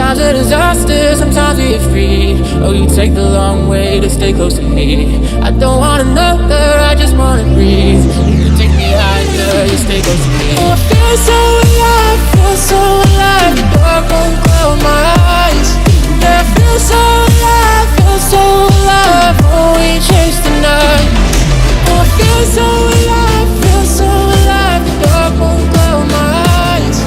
Sometimes a disaster, sometimes we get free. Oh, you take the long way to stay close to me. I don't want another, I just wanna breathe. You take me higher, you stay close to me. Oh, I feel so alive, feel so alive. The dark won't cloud my eyes. Yeah, I feel so alive, feel so alive. Oh, we chase the night. Oh, I feel so alive, feel so alive. The dark won't cloud my eyes.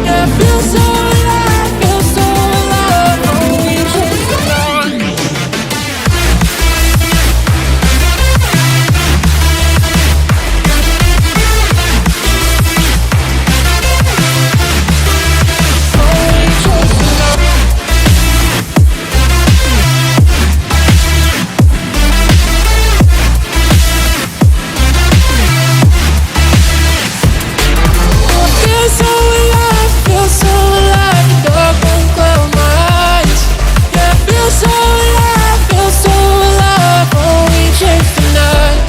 Yeah, I feel so alive, feel so alive. Oh, we chase the night.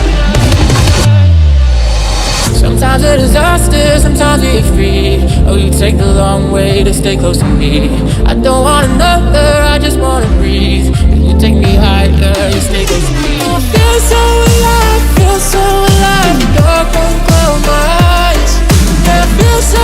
Sometimes a disaster, sometimes we get free. Oh, you take the long way to stay close to me. I don't want another, I just wanna breathe. You take me higher, you stay close to me. I feel so alive, feel so alive. The dark won't cloud my eyes. Yeah, I feel so